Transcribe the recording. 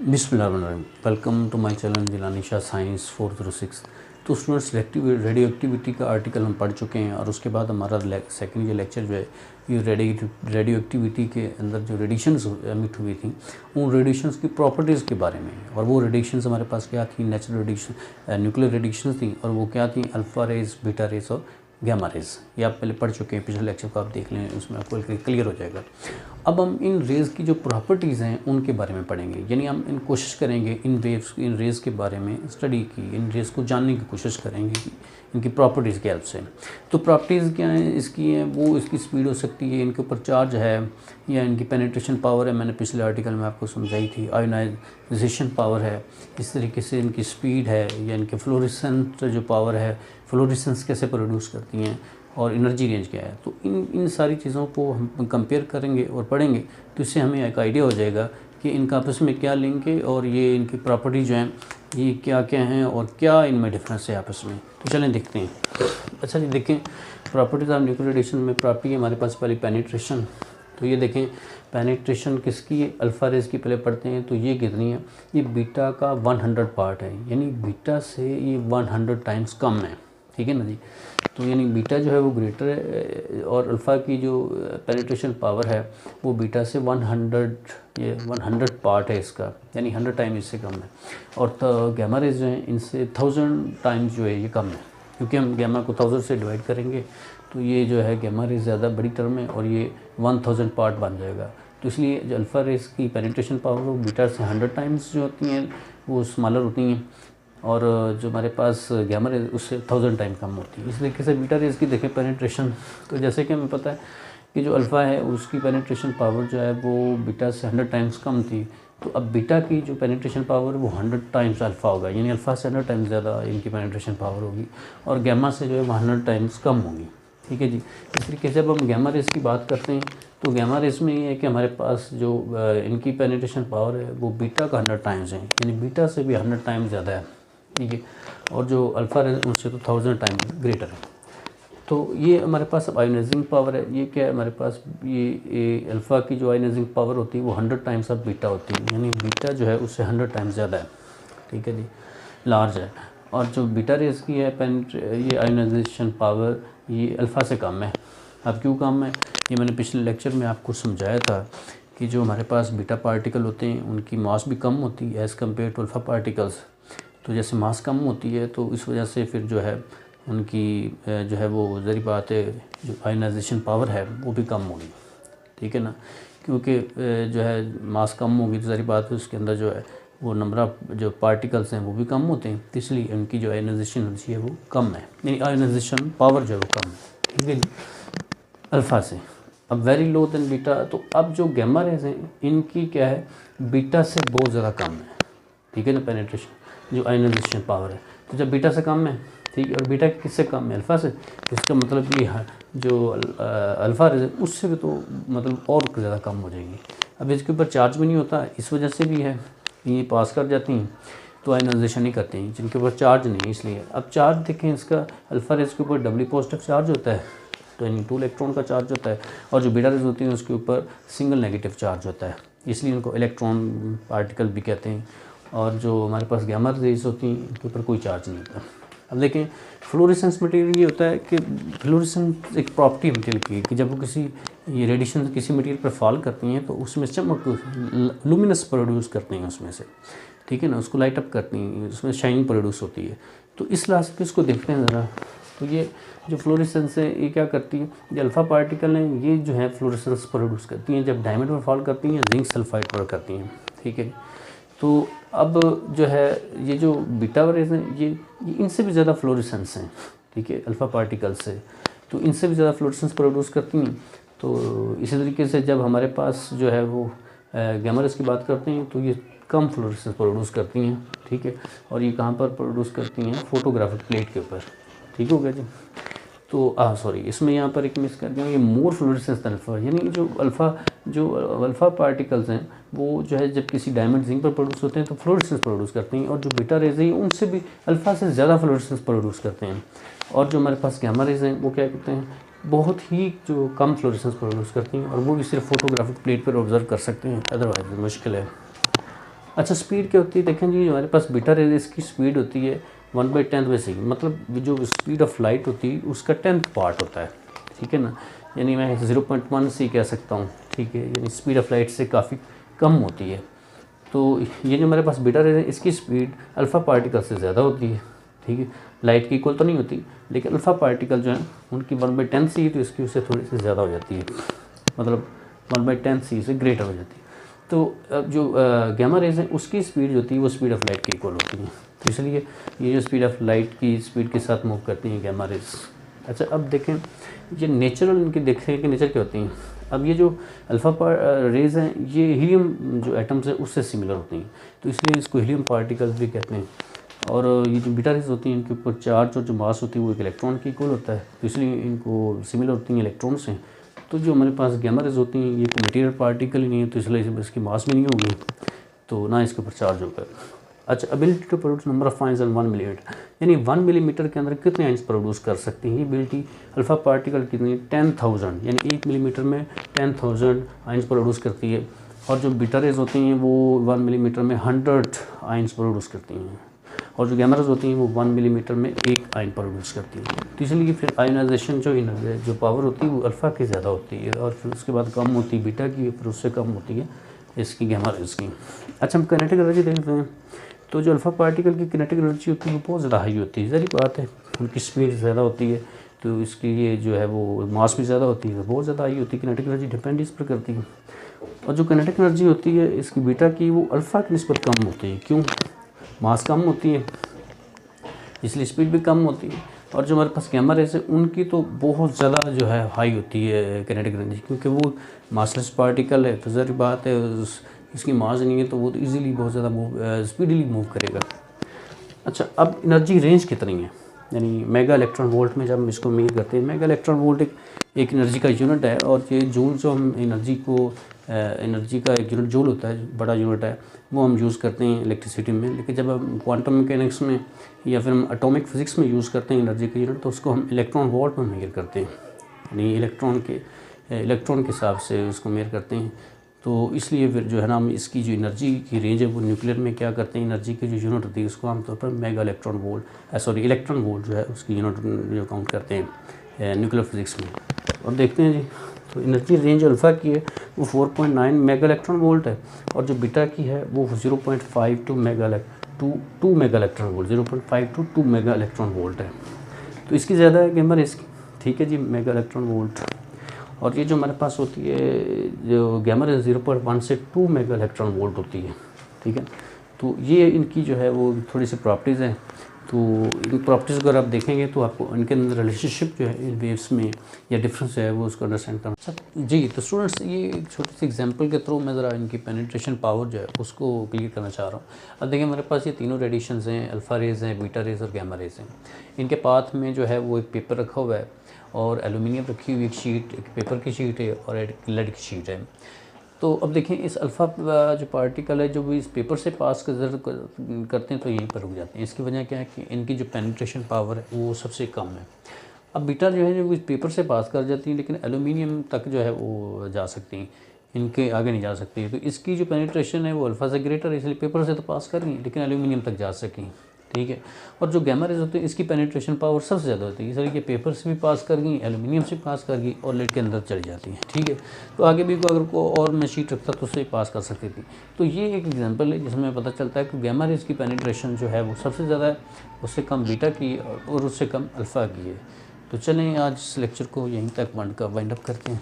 बिस्मिल्लाहिर्रहमानिर्रहीम। Welcome to my channel Jilani Shah science 406। तो students, selective radioactivity का आर्टिकल हम पढ़ चुके हैं और उसके बाद हमारा सेकंड ये लेक्चर जो है ये रेडियो एक्टिविटी के अंदर जो रेडिएशंस एमिट हुई थी उन रेडिएशंस की प्रॉपर्टीज़ के बारे में। और वो रेडिएशंस हमारे पास क्या थी? नेचुरल रेडिएशन, न्यूक्लियर रेडिएशंस थी। और वो क्या थी? अल्फ़ा रेज, बीटा रेज और गैमा रेज। ये आप पहले पढ़ चुके हैं, पिछले लेक्चर को आप देख लें, उसमें आपको क्लियर हो जाएगा। अब हम इन रेज़ की जो प्रॉपर्टीज़ हैं उनके बारे में पढ़ेंगे, यानी हम इन कोशिश करेंगे इन रेज़ के बारे में स्टडी की, इन रेज़ को जानने की कोशिश करेंगे कि इनकी प्रॉपर्टीज़ की हेल्प से। तो प्रॉपर्टीज़ क्या हैं इसकी? हैं वो इसकी स्पीड हो सकती है, इनके ऊपर चार्ज है, या इनकी पेनिट्रेशन पावर है, मैंने पिछले आर्टिकल में आपको समझाई थी, आयोनाइजेशन पावर है, इस तरीके से इनकी स्पीड है, या इनके फ्लोरेसेंट जो पावर है, फ्लोरेसेंस कैसे प्रोड्यूस करती हैं, और एनर्जी रेंज क्या है। तो इन सारी चीज़ों को हम कंपेयर करेंगे और पढ़ेंगे, तो इससे हमें एक आइडिया हो जाएगा कि इनका आपस में क्या लिंक है और ये इनकी प्रॉपर्टी जो हैं ये क्या क्या हैं और क्या इनमें डिफरेंस है आपस में। तो चलें देखते हैं। अच्छा जी, देखें प्रॉपर्टीज़ ऑफ न्यूक्लियर रेडिएशन में प्रॉपर्टी है हमारे पास पहले पेनिट्रेशन। तो ये देखें पेनिट्रेशन किसकी? अल्फ़ा रेज की पहले पढ़ते हैं। तो ये कितनी है? ये बीटा का 100 पार्ट है, यानी बीटा से ये 100 टाइम्स कम है। ठीक है ना जी। तो यानी बीटा जो है वो ग्रेटर है और अल्फ़ा की जो पेनिट्रेशन पावर है वो बीटा से 100 पार्ट है इसका, यानी 100 टाइम इससे कम है। और गैमा रेज जो है इनसे 1000 टाइम्स जो है ये कम है, क्योंकि हम गैमा को 1000 से डिवाइड करेंगे तो ये जो है गैमा रेज ज़्यादा बड़ी टर्म है और ये 1000 पार्ट बन जाएगा। तो इसलिए जो अल्फ़ा रेज की पेनिट्रेशन पावर वो बीटा से 100 टाइम्स जो होती हैं वो स्मॉलर होती हैं, और जो हमारे पास गैमा रेज उससे 1000 टाइम कम होती है। इस तरीके से बीटा रेज की देखें पेनिट्रेशन, तो जैसे कि हमें पता है कि जो अल्फ़ा है उसकी पेनिट्रेशन पावर जो है वो बीटा से 100 टाइम्स कम थी। तो अब बीटा की जो पेनिट्रेशन पावर वो 100 टाइम्स अल्फ़ा होगा, यानी अल्फ़ा से 100 टाइम्स ज़्यादा इनकी पेनिट्रेशन पावर होगी, और गैमा से जो है वो 100 टाइम्स कम होगी। ठीक है जी। इस तरीके से जब हम गैमा रेज की बात करते हैं तो गैमा रेज में ये है कि हमारे पास जो इनकी पेनिट्रेशन पावर है वो बीटा का 100 टाइम्स है, यानी बीटा से भी 100 टाइम्स ज़्यादा है। ठीक है। और जो अल्फ़ा रेज उनसे तो 1000 टाइम्स ग्रेटर है। तो ये हमारे पास अब आयोनाइजिंग पावर है। ये क्या है हमारे पास? ये अल्फ़ा की जो आयोनाइजिंग पावर होती है वो 100 टाइम्स अब बीटा होती है, यानी बीटा जो है उससे 100 टाइम्स ज़्यादा है। ठीक है जी, लार्ज है। और जो बीटा रेज की है ये आयोनाइजेशन पावर ये अल्फ़ा से कम है। अब क्यों कम है? ये मैंने पिछले लेक्चर में आपको समझाया था कि जो हमारे पास बीटा पार्टिकल होते हैं उनकी मास भी कम होती है as compare to alpha particles. तो जैसे मास कम होती है तो इस वजह से फिर जो है उनकी जो है वो ज़री बात है जो आयोनाइजेशन पावर है वो भी कम होगी। ठीक है ना, क्योंकि जो है मास कम होगी तो ज़री बात है उसके अंदर जो है वो नंबर ऑफ जो पार्टिकल्स हैं वो भी कम होते हैं, तो इसलिए उनकी जो आयोनाइजेशन एनर्जी है वो कम है, यानी आयोनाइजेशन पावर जो है वो कम है। ठीक है जी, अल्फ़ा से। अब वेरी लो देन बीटा। तो अब जो गैमा रेज हैं इनकी क्या है? बीटा से बहुत ज़्यादा कम है। ठीक है ना, पेनिट्रेशन जो आयोनाइजेशन पावर है। तो जब बीटा से कम है, ठीक है, और बीटा किससे कम है? अल्फ़ा से। इसका मतलब ये जो अल्फ़ा रेज है उससे भी तो मतलब और ज़्यादा कम हो जाएगी। अब इसके ऊपर चार्ज भी नहीं होता, इस वजह से भी है, ये पास कर जाती हैं तो आयोनाइजेशन नहीं करती हैं जिनके ऊपर चार्ज नहीं है, इसलिए। अब चार्ज देखें इसका, अल्फ़ा रेज के ऊपर डबली पॉजिटिव चार्ज होता है, तो यानी 2 इलेक्ट्रॉन का चार्ज होता है, और जो बीटा रेज होती हैं उसके ऊपर सिंगल नेगेटिव चार्ज होता है, इसलिए उनको इलेक्ट्रॉन पार्टिकल भी कहते हैं। और जो हमारे पास गैमा रेज होती हैं इनके ऊपर कोई चार्ज नहीं होता। अब देखें फ्लोरेसेंस मटेरियल ये होता है कि फ्लोरेसेंस एक प्रॉपर्टी है मटेरियल की कि जब वो किसी ये रेडिएशन किसी मटेरियल पर फॉल करती हैं तो उसमें चमक लुमिनस प्रोड्यूस करते हैं उसमें से। ठीक है ना, उसको लाइट अप करती हैं, उसमें शाइनिंग प्रोड्यूस होती है। तो इस लास्ट पे इसको देखते हैं ज़रा। तो ये जो फ्लोरेसेंस है ये क्या करती है? जो अल्फ़ा पार्टिकल हैं ये जो है फ्लोरेसेंस प्रोड्यूस करती हैं, जब डायमंड पर फॉल करती हैं जिंक सल्फाइड पर करती हैं। ठीक है। तो अब जो है ये जो बीटा रेज हैं ये इनसे भी ज़्यादा फ्लोरेसेंस हैं। ठीक है, अल्फ़ा पार्टिकल से, तो इनसे भी ज़्यादा फ्लोरेसेंस प्रोड्यूस करती हैं। तो इसी तरीके से जब हमारे पास जो है वो गैमा रेज की बात करते हैं तो ये कम फ्लोरेसेंस प्रोड्यूस करती हैं। ठीक है, और ये कहाँ पर प्रोड्यूस करती हैं? फोटोग्राफिक प्लेट के ऊपर। ठीक हो गया जी। तो सॉरी, इसमें यहाँ पर एक मिस कर दिया, ये मोर फ्लोरेसेंस अल्फ़ा, यानी जो अल्फ़ा पार्टिकल्स हैं वो जो है जब किसी डायमंड जिंक पर प्रोड्यूस होते हैं तो फ्लोरेसेंस प्रोड्यूस करते हैं, और जो बीटा रेज है उनसे भी अल्फ़ा से ज़्यादा फ्लोरेसेंस प्रोड्यूस करते हैं। और जो हमारे पास गैमा रेज हैं वो क्या कहते हैं? बहुत ही जो कम फ्लोरेसेंस प्रोड्यूस करती हैं, और वो भी सिर्फ फोटोग्राफिक प्लेट पर ऑब्जर्व कर सकते हैं, अदरवाइज मुश्किल है। अच्छा, स्पीड क्या होती है देखें जी, हमारे पास बीटा रे इसकी स्पीड होती है 1/10 बेसिक, मतलब जो स्पीड ऑफ लाइट होती है उसका 10th पार्ट होता है, ठीक है ना, यानी मैं 0.1 से कह सकता हूँ, ठीक है, यानी स्पीड ऑफ लाइट से काफ़ी कम होती है। तो ये जो हमारे पास बीटा रे है इसकी स्पीड अल्फ़ा पार्टिकल से ज़्यादा होती है, ठीक है, लाइट की इक्वल तो नहीं होती, लेकिन अल्फ़ा पार्टिकल जो है उनकी 1/10 सी, तो इसकी उससे थोड़ी सी ज़्यादा हो जाती है, मतलब 1/10 सी से ग्रेटर हो जाती है। तो अब जो गैमा रेज है उसकी स्पीड जो होती है वो स्पीड ऑफ लाइट की इक्वल होती है, तो इसलिए ये जो स्पीड ऑफ लाइट की स्पीड के साथ मूव करती हैं गैमा रेज। अच्छा, अब देखें ये नेचुरल इनकी देखें कि नेचर क्या होती हैं। अब ये जो अल्फ़ा रेज हैं ये हीलियम जो एटम्स है उससे सिमिलर होती हैं, तो इसलिए इसको हीलियम पार्टिकल्स भी कहते हैं। और ये जो बीटा रेज होती हैं इनके ऊपर चार्ज और जो मास होती है वो एक इलेक्ट्रॉन की इक्वल होता है, तो इसलिए इनको सिमिलर होती हैं इलेक्ट्रॉन से। तो जो हमारे पास गैमा रेज होती हैं ये कोई मटेरियल पार्टिकल ही नहीं है, तो इसलिए इसकी मास भी नहीं होगी, तो ना इसके ऊपर चार्ज होगा। अच्छा, ability to produce number of ions in 1 millimetre, यानी 1 मिलीमीटर के अंदर कितने आइंस प्रोड्यूस कर सकते हैं, ये एबिलिटी अल्फ़ा पार्टिकल कितनी 10,000, यानी 1 मिलीमीटर में 10,000 आइंस प्रोड्यूस करती है। और जो बीटा रेज होती हैं वो 1 मिलीमीटर में 100 आइंस प्रोड्यूस करती हैं, और जो गैमा रेज होती हैं वो 1 मिलीमीटर में 1 आयन प्रोड्यूस करती हैं। तो इसलिए फिर आयोनाइजेशन जो पावर होती है वो अल्फ़ा की ज़्यादा होती है, और फिर उसके बाद कम होती है बीटा की, फिर उससे कम होती है इसकी गैमा रेज की। अच्छा, हम काइनेटिक एनर्जी देखते हैं, तो जो अल्फ़ा पार्टिकल की काइनेटिक एनर्जी होती है वो बहुत ज़्यादा हाई होती है, ज़ाहिर बात है उनकी स्पीड ज़्यादा होती है, तो इसके लिए जो है वो मास भी ज़्यादा होती है, बहुत ज़्यादा हाई होती है, काइनेटिक एनर्जी डिपेंड इस पर करती है। और जो काइनेटिक एनर्जी होती है इसकी बीटा की वो अल्फ़ा की निस्बत कम होती है, क्यों, मास कम होती है इसलिए स्पीड भी कम होती है। और जो हमारे पास गैमा रेज है उनकी तो बहुत ज़्यादा जो है हाई होती है काइनेटिक एनर्जी, क्योंकि वो मासलेस पार्टिकल है, तो ज़ाहिर बात है इसकी मास नहीं है, तो वो तो ईज़िली बहुत ज़्यादा स्पीडली मूव करेगा। अच्छा, अब एनर्जी रेंज कितनी है, यानी मेगा इलेक्ट्रॉन वोल्ट में जब हम इसको मेजर करते हैं, मेगा इलेक्ट्रॉन वोल्ट एक एनर्जी का यूनिट है, और ये जूल जो हम एनर्जी का एक यूनिट जूल होता है, बड़ा यूनिट है, वो हम यूज़ करते हैं इलेक्ट्रिसिटी में। लेकिन जब हम क्वांटम मैकेनिक्स में या फिर हम एटॉमिक फिज़िक्स में यूज़ करते हैं एनर्जी का यूनिट, तो उसको हम इलेक्ट्रॉन वोल्ट में मेजर करते हैं, यानी इलेक्ट्रॉन के हिसाब से उसको मेजर करते हैं। तो इसलिए फिर जो है ना हम इसकी जो एनर्जी की रेंज है वो न्यूक्लियर में क्या करते हैं, एनर्जी की जो यूनिट होती है उसको आमतौर पर मेगा इलेक्ट्रॉन वोल्ट जो है उसकी यूनिट जो काउंट करते हैं न्यूक्लियर फिज़िक्स में। और देखते हैं जी, तो एनर्जी रेंज अल्फ़ा की है वो 4.9 मेगा इलेक्ट्रॉन वोल्ट है, और जो बीटा की है वो 0.52 mega electron volt, 0.5 to 2 mega electron volt है, तो इसकी ज़्यादा है गैमा रेज की, ठीक है जी, मेगा इलेक्ट्रॉन वोल्ट। और ये जो हमारे पास होती है जो गैमा रेज 0.1 से 2 मेगा इलेक्ट्रॉन वोल्ट होती है, ठीक है। तो ये इनकी जो है वो थोड़ी सी प्रॉपर्टीज़ हैं, तो इन प्रॉपर्टीज़ अगर आप देखेंगे तो आपको इनके अंदर रिलेशनशिप जो है इन वेव्स में या डिफरेंस जो है वो उसको अंडरस्टैंड करना। जी, तो स्टूडेंट्स ये एक छोटी सी एग्जांपल के थ्रू मैं ज़रा इनकी पेनिट्रेशन पावर जो है उसको क्लियर करना चाह रहा हूँ। अब देखिए हमारे पास ये तीनों रेडिएशंस हैं, अल्फ़ा रेज हैं, बीटा रेज और गैमा रेज हैं। इनके पाथ में जो है वो एक पेपर रखा हुआ है, और एलुमिनियम रखी हुई एक शीट, एक पेपर की शीट है और एक लेड की शीट है। तो अब देखें इस अल्फ़ा जो पार्टिकल है जो भी इस पेपर से पास करते हैं तो यहीं पर रुक जाते हैं। इसकी वजह क्या है कि इनकी जो पेनिट्रेशन पावर है वो सबसे कम है। अब बीटा जो है वो इस पेपर से पास कर जाती हैं, लेकिन एलुमिनियम तक जो है वो जा सकती हैं, इनके आगे नहीं जा सकती। तो इसकी जो पेनिट्रेशन है वो अल्फ़ा से ग्रेटर है, इसलिए पेपर से तो पास कर रही है लेकिन एलुमिनियम तक जा सकें, ठीक है। और जो गैमा रेज होती है इसकी पेनिट्रेशन पावर सबसे ज़्यादा होती है, इसलिए ये पेपर से भी पास कर गई, एलुमिनियम से पास कर गई और लेड के अंदर चली जाती है, ठीक है। तो आगे भी अगर को और मैं शीट रखता तो उससे पास कर सकती थी। तो ये एक एग्जांपल है जिसमें पता चलता है कि गैमा रेज की पेनिट्रेशन जो है वो सबसे ज़्यादा है, उससे कम बीटा की और उससे कम अल्फ़ा की है। तो चलें आज इस लेक्चर को यहीं तक वाइंड अप करते हैं।